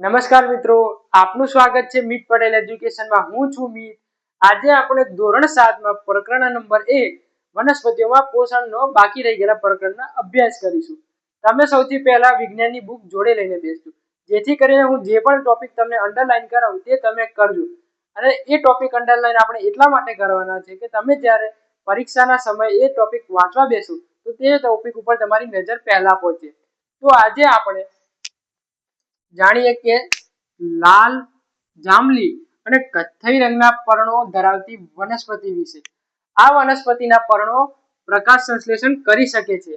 નમસ્કાર મિત્રો, આપનું સ્વાગત છે મીત પટેલ એજ્યુકેશનમાં. હું છું મીત. આજે આપણે ધોરણ 7 માં પ્રકરણ નંબર 1 વનસ્પતિઓમાં પોષણનો બાકી રહી ગયેલા પ્રકરણનો અભ્યાસ કરીશું. તમે સૌથી પહેલા વિજ્ઞાનની બુક જોડે લઈને બેસજો, જેથી કરીને હું જે પણ ટોપિક તમને અંડરલાઈન કરાવું તે તમે કરજો. અને એ ટોપિક અંડરલાઈન આપણે એટલા માટે કરવાના છે કે તમે જ્યારે પરીક્ષાના સમયે એ ટોપિક વાંચવા બેસો તો તે ટોપિક ઉપર તમારી નજર પહેલા પહોંચે. તો આજે આપણે જાણીએ કે લાલ, જાંબલી અને કથ્થઈ રંગના પર્ણો ધરાવતી વનસ્પતિ વિશે. આ વનસ્પતિના પર્ણો પ્રકાશ સંશ્લેષણ કરી શકે છે.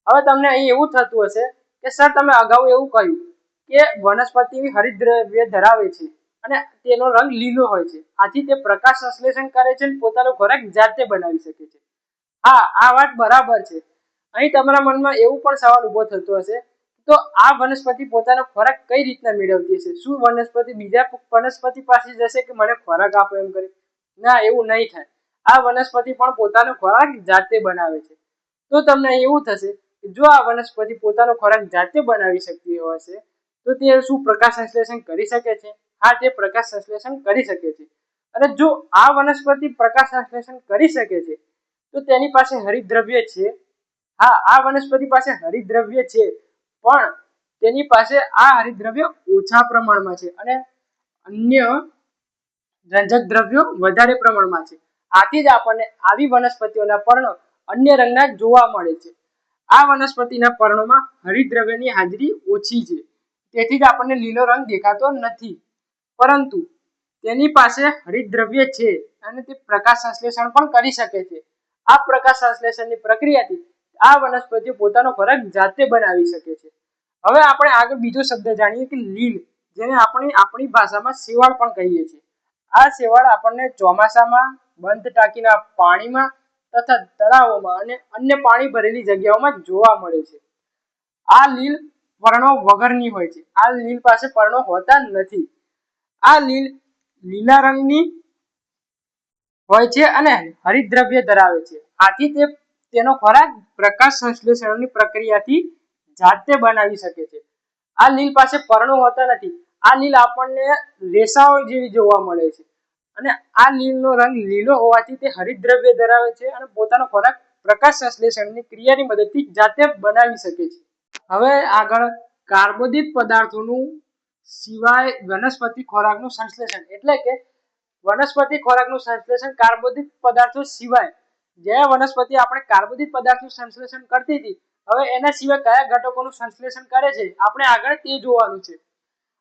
હવે તમને અહીં એવું થતું હશે કે સર તમે અગાઉ એવું કહ્યું કે વનસ્પતિ હરિતદ્રવ્ય ધરાવે છે અને તેનો રંગ લીલો હોય છે, આથી તે પ્રકાશ સંશ્લેષણ કરે છે અને પોતાનો ખોરાક જાતે બનાવી શકે છે. હા, આ વાત બરાબર છે. અહીં તમારા મનમાં એવું પણ સવાલ ઊભો થતો હશે, તો આ વનસ્પતિ પોતાનો ખોરાક કઈ રીતના મેળવતી હશે? શું વનસ્પતિ બીજા વનસ્પતિ પાસે જશે કે મને ખોરાક આપો એમ કરી? ના, એવું નહીં થાય. આ વનસ્પતિ પણ પોતાનો ખોરાક જાતે બનાવે છે. તો તમને એવું થશે કે જો આ વનસ્પતિ પોતાનો ખોરાક જાતે બનાવી શકતી હશે તો તે શું પ્રકાશ સંશ્લેષણ કરી શકે છે? હા, તે પ્રકાશ સંશ્લેષણ કરી શકે છે. અને જો આ વનસ્પતિ પ્રકાશ સંશ્લેષણ કરી શકે છે તો તેની પાસે હરિતદ્રવ્ય છે. હા, આ વનસ્પતિ પાસે હરિતદ્રવ્ય છે, પણ તેની પાસે આ હરિતદ્રવ્ય ઓછા પ્રમાણમાં છે અને અન્ય રંજક દ્રવ્યો વધારે પ્રમાણમાં છે. આથી જ આપણને આવી વનસ્પતિઓના પર્ણો અન્ય રંગના જોવા મળે છે. આ વનસ્પતિના પર્ણોમાં હરિતદ્રવ્યની હાજરી ઓછી છે, તેથી જ આપણને લીલો રંગ દેખાતો નથી. પરંતુ તેની પાસે હરિતદ્રવ્ય છે અને તે પ્રકાશ સંશ્લેષણ પણ કરી શકે છે. આ પ્રકાશ સંશ્લેષણની પ્રક્રિયાથી આ વનસ્પતિ પોતાનો ખોરાક જાતે બનાવી શકે છે. હવે આપણે આગળ બીજો શબ્દ જાણીએ કે લીલ, જેને આપણી ભાષામાં શેવાળ પણ કહીએ છીએ. આ શેવાળ આપણને ચોમાસામાં બંધ ટાંકીના પાણીમાં તથા તળાવોમાં અને અન્ય પાણી ભરેલી જગ્યાઓમાં જોવા મળે છે. આ લીલ પર્ણો વગરની હોય છે. આ લીલ પાસે પર્ણો હોતા નથી. આ લીલ લીલા રંગની હોય છે અને હરિતદ્રવ્ય ધરાવે છે. આથી તે તેનો ખોરાક પ્રકાશ સંશ્લેષણની પ્રક્રિયાથી જાતે બનાવી શકે છે. આ લીલ પાસે પર્ણો હોતા નથી. આ લીલ આપણને રેસાઓ જેવી જોવા મળે છે અને આ લીલનો રંગ લીલો હોવાથી તે હરિતદ્રવ્ય ધરાવે છે અને પોતાનો ખોરાક પ્રકાશ સંશ્લેષણની ક્રિયાની મદદથી જાતે બનાવી શકે છે. હવે આગળ કાર્બોદિત પદાર્થોનું સિવાય વનસ્પતિ ખોરાકનું સંશ્લેષણ, એટલે કે વનસ્પતિ ખોરાકનું સંશ્લેષણ કાર્બોદિત પદાર્થો સિવાય. જે વનસ્પતિ આપણે કાર્બોદિત પદાર્થનું સંશ્લેષણ કરતી હતી, હવે એના સિવાય કયા ઘટકોનું સંશ્લેષણ કરે છે આપણે આગળ તે જોવાનું છે.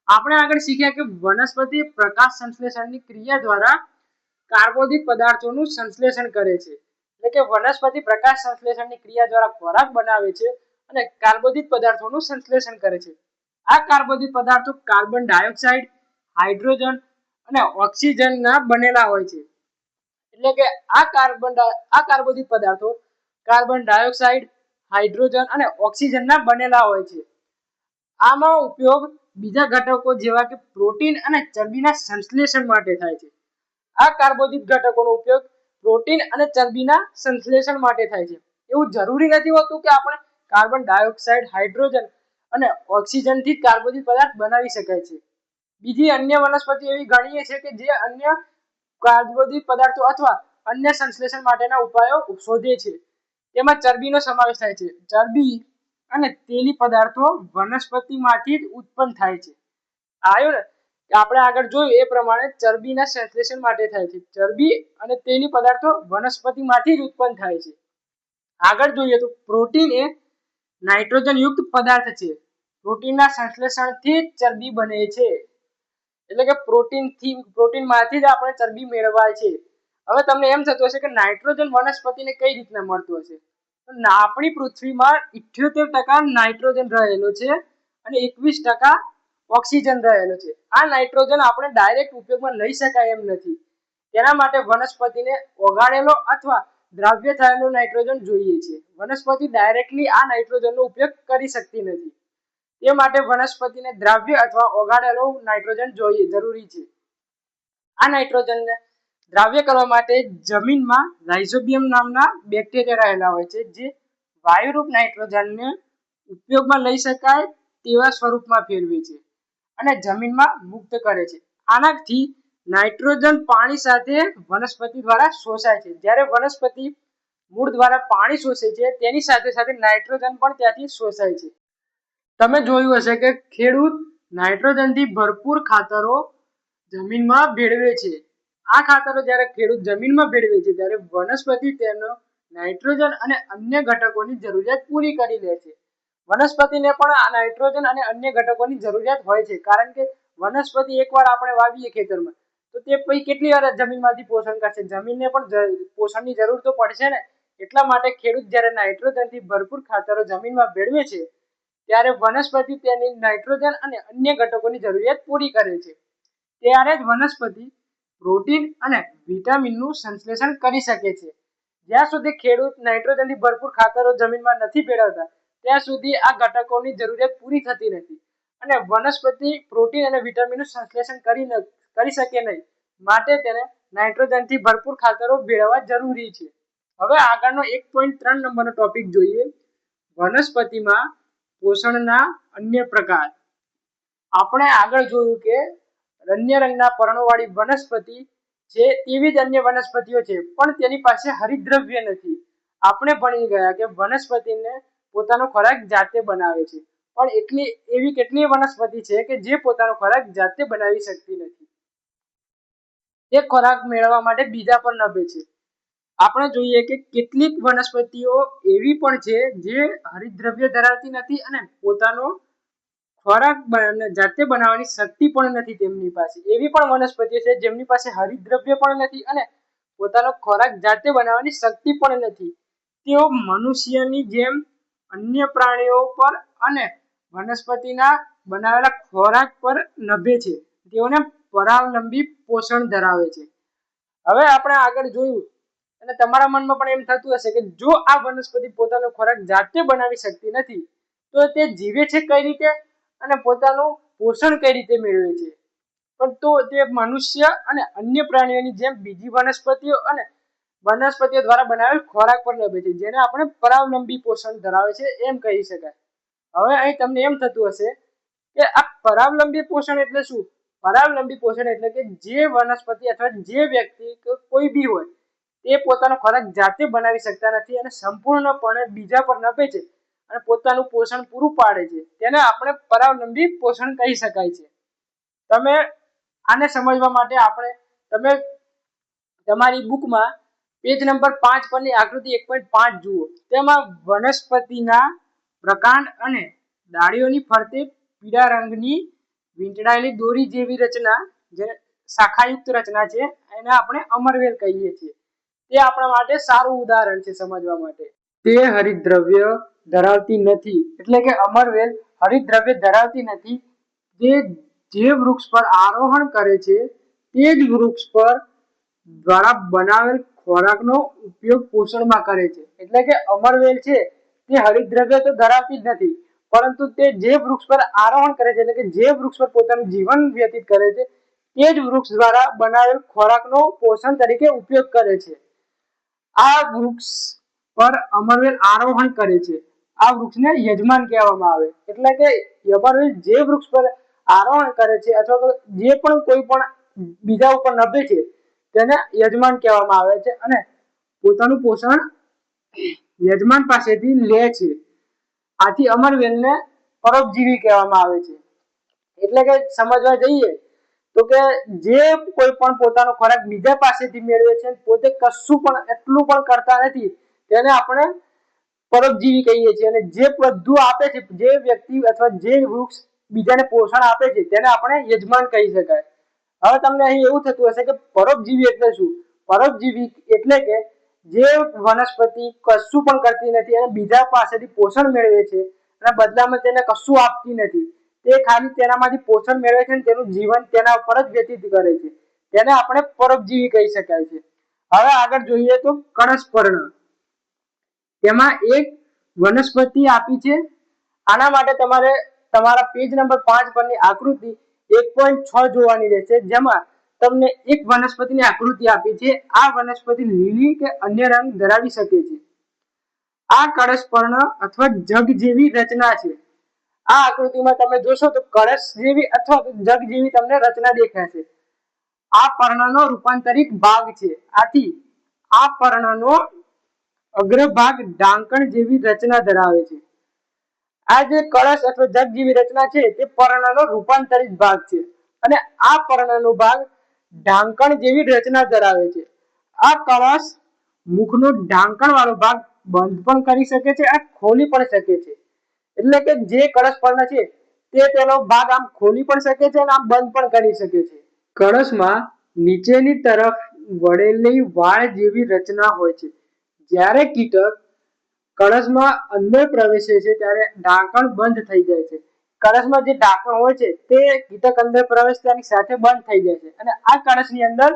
આપણે આગળ શીખ્યા કે વનસ્પતિ પ્રકાશ સંશ્લેષણની ક્રિયા દ્વારા કાર્બોદિત પદાર્થોનું સંશ્લેષણ કરે છે. એટલે કે વનસ્પતિ પ્રકાશ સંશ્લેષણની ક્રિયા દ્વારા ખોરાક બનાવે છે અને કાર્બોદિત પદાર્થોનું સંશ્લેષણ કરે છે. આ કાર્બોદિત પદાર્થો કાર્બન ડાયોક્સાઇડ, હાઇડ્રોજન અને ઓક્સિજનના બનેલા હોય છે. એટલે કે આ કાર્બોદિત પદાર્થો કાર્બન ડાયોક્સાઇડ, હાઇડ્રોજન અને ઓક્સિજનના બનેલા હોય છે. આમાં ઉપયોગ બીજા ઘટકો જેવા કે પ્રોટીન અને ચરબીના સંશ્લેષણ માટે થાય છે. આ કાર્બોદિત ઘટકોનો ઉપયોગ પ્રોટીન અને ચરબીના સંશ્લેષણ માટે થાય છે. એવું જરૂરી નથી હોતું કે આપણે કાર્બન ડાયોક્સાઇડ, હાઇડ્રોજન અને ઓક્સિજનથી જ કાર્બોદિત પદાર્થ બનાવી શકાય છે. બીજી અન્ય વનસ્પતિ એવી ગણીએ છે કે જે અન્ય કાર્બોદિત પદાર્થો અથવા અન્ય સંશ્લેષણ માટેના ઉપાયો શોધે છે. તેમાં ચરબીનો સમાવેશ થાય છે. ચરબી અને તેલી પદાર્થો વનસ્પતિમાંથી જ ઉત્પન્ન થાય છે. આવ્યું ને? આપણે આગળ જોયું એ પ્રમાણે ચરબીના સંશ્લેષણ માટે થાય છે. ચરબી અને તેલી પદાર્થો વનસ્પતિમાંથી જ ઉત્પન્ન થાય છે. આગળ જોઈએ તો પ્રોટીન એ નાઇટ્રોજન યુક્ત પદાર્થ છે. પ્રોટીનના સંશ્લેષણથી જ ચરબી બને છે. એટલે કે પ્રોટીનમાંથી જ આપણે ચરબી મેળવાય છે. હવે તમને એમ થતું હશે કે નાઇટ્રોજન વનસ્પતિને કઈ રીતના મળતું હશે? આપણી પૃથ્વીમાં 78% નાઇટ્રોજન રહેલો છે અને 21% ઓક્સિજન રહેલો છે. આ નાઇટ્રોજન આપણે ડાયરેક્ટ ઉપયોગમાં લઈ શકાય એમ નથી. તેના માટે વનસ્પતિને ઓગાળેલો અથવા દ્રાવ્ય થયેલો નાઇટ્રોજન જોઈએ છે. વનસ્પતિ ડાયરેક્ટલી આ નાઇટ્રોજનનો ઉપયોગ કરી શકતી નથી. તે માટે વનસ્પતિને દ્રાવ્ય અથવા ઓગાળેલો નાઇટ્રોજન જોઈએ જરૂરી છે. આ નાઇટ્રોજનને દ્રાવ્ય કરવા માટે જમીનમાં રાઇઝોબિયમ નામના બેક્ટેરિયા રહેલા હોય છે, જે વાયુરૂપ નાઇટ્રોજનને ઉપયોગમાં લઈ શકાય તેવા સ્વરૂપમાં ફેરવે છે. અને જમીનમાં મુક્ત કરે છે. આનાથી નાઇટ્રોજન પાણી સાથે વનસ્પતિ દ્વારા શોષાય છે. જ્યારે વનસ્પતિ મૂળ દ્વારા પાણી શોષે છે તેની સાથે સાથે નાઇટ્રોજન પણ ત્યાંથી શોષાય છે. તમે જોયું હશે કે ખેડૂત નાઇટ્રોજનથી ભરપૂર ખાતરો જમીનમાં ભેળવે છે. આ ખાતરો જ્યારે ખેડૂત જમીનમાં ભેળવે છે ત્યારે વનસ્પતિ તેનો નાઇટ્રોજન અને અન્ય ઘટકોની જરૂરિયાત પૂરી કરી લે છે. વનસ્પતિને પણ આ નાઇટ્રોજન અને અન્ય ઘટકોની જરૂરિયાત હોય છે, કારણ કે વનસ્પતિ એકવાર આપણે વાવીએ ખેતરમાં તો તે પછી કેટલી વાર જમીનમાંથી પોષણ કરશે, જમીનને પણ પોષણની જરૂર તો પડશે ને. એટલા માટે ખેડૂત જ્યારે નાઇટ્રોજનથી ભરપૂર ખાતરો જમીનમાં ભેળવે છે ત્યારે વનસ્પતિ તેની નાઇટ્રોજન અને અન્ય ઘટકોની જરૂરિયાત પૂરી કરે છે. ત્યારે જ વનસ્પતિ પ્રોટીન અને વિટામિનનું સંશ્લેષણ કરી શકે છે. જ્યાં સુધી ખેડૂત નાઇટ્રોજનથી ભરપૂર ખાતરો જમીનમાં નથી ભેળવતા ત્યાં સુધી આ ઘટકોની જરૂરિયાત પૂરી થતી નથી અને વનસ્પતિ પ્રોટીન અને વિટામિનનું સંશ્લેષણ કરી શકે નહીં. માટે તેને નાઇટ્રોજનથી ભરપૂર ખાતરો ભેળવવા જરૂરી છે. હવે આગળનો 1.3 નંબરનો ટોપિક જોઈએ, વનસ્પતિમાં પોષણના અન્ય પ્રકાર. આપણે આગળ જોયું કે અન્ય રંગના પર્ણોવાળી વનસ્પતિ છે તેવી જ અન્ય વનસ્પતિઓ છે, પણ તેની પાસે હરિતદ્રવ્ય નથી. આપણે ભણી ગયા કે વનસ્પતિને પોતાનો ખોરાક જાતે બનાવે છે, પણ એવી કેટલી વનસ્પતિ છે કે જે પોતાનો ખોરાક જાતે બનાવી શકતી નથી. તે ખોરાક મેળવવા માટે બીજા પર નભે છે. આપણે જોઈએ કે કેટલીક વનસ્પતિઓ એવી પણ છે જે હરિતદ્રવ્ય ધરાવતી નથી અને પોતાનો ખોરાક જાતે બનાવવાની શક્તિ પણ નથી તેમની પાસે. એવી પણ વનસ્પતિઓ છે જેમની પાસે હરિતદ્રવ્ય પણ નથી અને પોતાનો ખોરાક જાતે બનાવવાની શક્તિ પણ નથી. તેઓ મનુષ્યની જેમ અન્ય પ્રાણીઓ પર અને વનસ્પતિના બનાવેલા ખોરાક પર નભે છે. તેઓને પરાવલંબી પોષણ ધરાવે છે. હવે આપણે આગળ જોયું અને તમારા મનમાં પણ એમ થતું હશે કે જો આ વનસ્પતિ પોતાનો ખોરાક જાતે બનાવી શકતી નથી તો તે જીવે છે કઈ રીતે અને પોતાનું પોષણ કઈ રીતે મેળવે છે. પણ તો તે મનુષ્ય અને અન્ય પ્રાણીઓની જેમ બીજી વનસ્પતિઓ અને વનસ્પતિઓ દ્વારા બનાવેલ ખોરાક પર નભે છે, જેને આપણે પરાવલંબી પોષણ ધરાવે છે એમ કહી શકાય. હવે અહીં તમને એમ થતું હશે કે આ પરાવલંબી પોષણ એટલે શું? પરાવલંબી પોષણ એટલે કે જે વનસ્પતિ અથવા જે વ્યક્તિ કોઈ બી હોય તે પોતાનો ખોરાક જાતે બનાવી શકતા નથી અને સંપૂર્ણપણે બીજા પર નભે છે અને પોતાનું પોષણ પૂરું પાડે છે, તેને આપણે પરાવલંબી પોષણ કહી શકાય છે. તમે આને સમજવા માટે તમે તમારી બુકમાં પેજ નંબર 5 પરની આકૃતિ 1.5 જુઓ. તેમાં વનસ્પતિના પ્રકાંડ અને ડાળીઓની ફરતે પીળા રંગની વીંટળાયેલી દોરી જેવી રચના, જે શાખાયુક્ત રચના છે, એને આપણે અમરવેલ કહીએ છીએ. તે આપણા માટે સારું ઉદાહરણ છે સમજવા માટે. તે હરિતદ્રવ્ય ધરાવતી નથી, એટલે કે અમરવેલ હરિતદ્રવ્ય ધરાવતી નથી. જે વૃક્ષ પર આરોહણ કરે છે તે જ વૃક્ષ પર દ્વારા બનાવેલ ખોરાકનો ઉપયોગ પોષણમાં કરે છે. એટલે કે અમરવેલ છે તે હરિતદ્રવ્ય તો ધરાવતી જ નથી, પરંતુ તે જે વૃક્ષ પર આરોહણ કરે છે, એટલે કે જે વૃક્ષ પર પોતાનું જીવન વ્યતીત કરે છે તે જ વૃક્ષ દ્વારા બનાવેલ ખોરાકનો પોષણ તરીકે ઉપયોગ કરે છે. આ વૃક્ષ પર અમરવેલ આરોહણ કરે છે. આ વૃક્ષને યજમાન કહેવામાં આવે. એટલે કે અમરવેલ જે વૃક્ષ પર આરોહણ કરે છે અથવા તો જે પણ કોઈ પણ બીજા ઉપર નભે છે તેને યજમાન કહેવામાં આવે છે અને પોતાનું પોષણ યજમાન પાસેથી લે છે. આથી અમરવેલને પરોપજીવી કહેવામાં આવે છે. એટલે કે સમજવા જઈએ તો કે જે કોઈ પણ પોતાનો ખોરાક બીજા પાસેથી મેળવે છે, પોતે કશું પણ એટલું પણ કરતા નથી, તેને આપણે પરોપજીવી કહીએ છીએ. અને જે બધું આપે છે, જે વ્યક્તિ અથવા જે વૃક્ષ બીજાને પોષણ આપે છે તેને આપણે યજમાન કહી શકાય. હવે તમને અહીં એવું થતું હશે કે પરોપજીવી એટલે શું? પરોપજીવી એટલે કે જે વનસ્પતિ કશું પણ કરતી નથી અને બીજા પાસેથી પોષણ મેળવે છે અને બદલામાં તેને કશું આપતી નથી, તે ખાલી તેનામાંથી પોષણ મેળવે છે અને તેનું જીવન તેના ઉપર જ વ્યતીત કરે છે, તેને આપણે પરોપજીવી કહી શકાય છે. હવે આગળ જોઈએ તો કળશપર્ણ. તેમાં એક વનસ્પતિ આપી છે. આના માટે તમારે તમારા પેજ નંબર 5 પરની આકૃતિ 1.6 જોવાની રહેશે, જેમાં તમને એક વનસ્પતિની આકૃતિ આપી છે. આ વનસ્પતિ લીલી કે અન્ય રંગ ધરાવી શકે છે. આ કળશપર્ણ અથવા જગ જેવી રચના છે. આ આકૃતિમાં તમે જોશો તો કળશ જેવી અથવા તો જગ જેવી તમને રચના દેખાશે. આ પર્ણનો રૂપાંતરિત ભાગ છે. આથી આ પર્ણનો અગ્રભાગ ઢાંકણ જેવી રચના ધરાવે છે. આ જે કળશ અથવા જગ જેવી રચના છે તે પર્ણનો રૂપાંતરિત ભાગ છે અને આ પર્ણનો ભાગ ઢાંકણ જેવી રચના ધરાવે છે. આ કળશ મુખનો ઢાંકણ વાળો ભાગ બંધ પણ કરી શકે છે અને ખોલી પણ શકે છે. એટલે કે જે કળશ પર્ણ છે તે તેનો ભાગ આમ ખોલી પણ શકે છે અને આમ બંધ પણ કરી શકે છે. કળશમાં નીચેની તરફ વળેલી વાળ જેવી રચના હોય છે. જ્યારે કીટક કળશમાં અંદર પ્રવેશે છે ત્યારે ઢાંકણ બંધ થઈ જાય છે. કળશમાં જે ઢાંકણ હોય છે તે કીટક અંદર પ્રવેશતાની સાથે બંધ થઈ જાય છે અને આ કળશની અંદર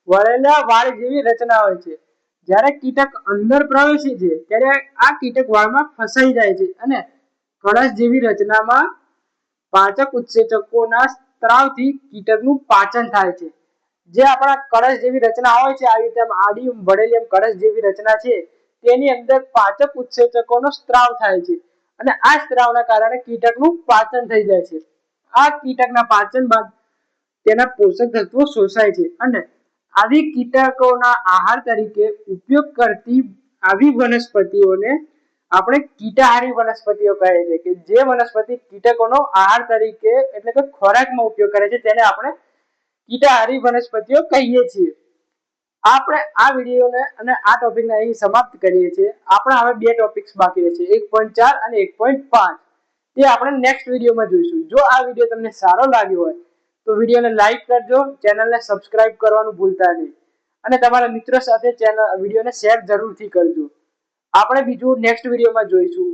વળેલા વાળ જેવી રચના હોય છે. જ્યારે કીટક અંદર પ્રવેશે છે ત્યારે આ કીટક વાળમાં ફસાઈ જાય છે અને કળશ જેવી રચનામાં પાચક ઉત્સેચકોના સ્ત્રાવથી કીટકનું પાચન થાય છે. જે આપણા કળશ જેવી રચના હોય છે, આવી રીતે આડી વળેલી કળશ જેવી રચના છે, તેની અંદર પાચક ઉત્સેચકોનો સ્ત્રાવ થાય છે અને આ સ્ત્રાવના કારણે કીટકનું પાચન થઈ જાય છે. આ કીટકના પાચન બાદ તેના પોષક તત્વો શોષાય છે અને આવી કીટકોના આહાર તરીકે ઉપયોગ કરતી આવી વનસ્પતિઓને આપણે કીટાહારી વનસ્પતિઓ કહે છે. કે જે વનસ્પતિ કીટકોનો આહાર તરીકે એટલે કે ખોરાકમાં ઉપયોગ કરે છે તેને આપણે કીટાહારી વનસ્પતિઓ કહીએ છીએ. આપણે આ વિડીયોને અને આ ટોપિકને અહીં સમાપ્ત કરીએ છીએ. આપણે હવે બે ટોપિક્સ બાકી છે, 1.4 અને 1.5. તે આપણે નેક્સ્ટ વિડીયોમાં જોઈશું. જો આ વિડીયો તમને સારો લાગ્યો હોય તો વિડીયોને લાઈક કરજો, ચેનલને સબસ્ક્રાઇબ કરવાનું ભૂલતા નહીં અને તમારા મિત્રો સાથે વિડીયોને શેર જરૂરથી કરજો. આપણે બીજું નેક્સ્ટ વિડીયોમાં જોઈશું.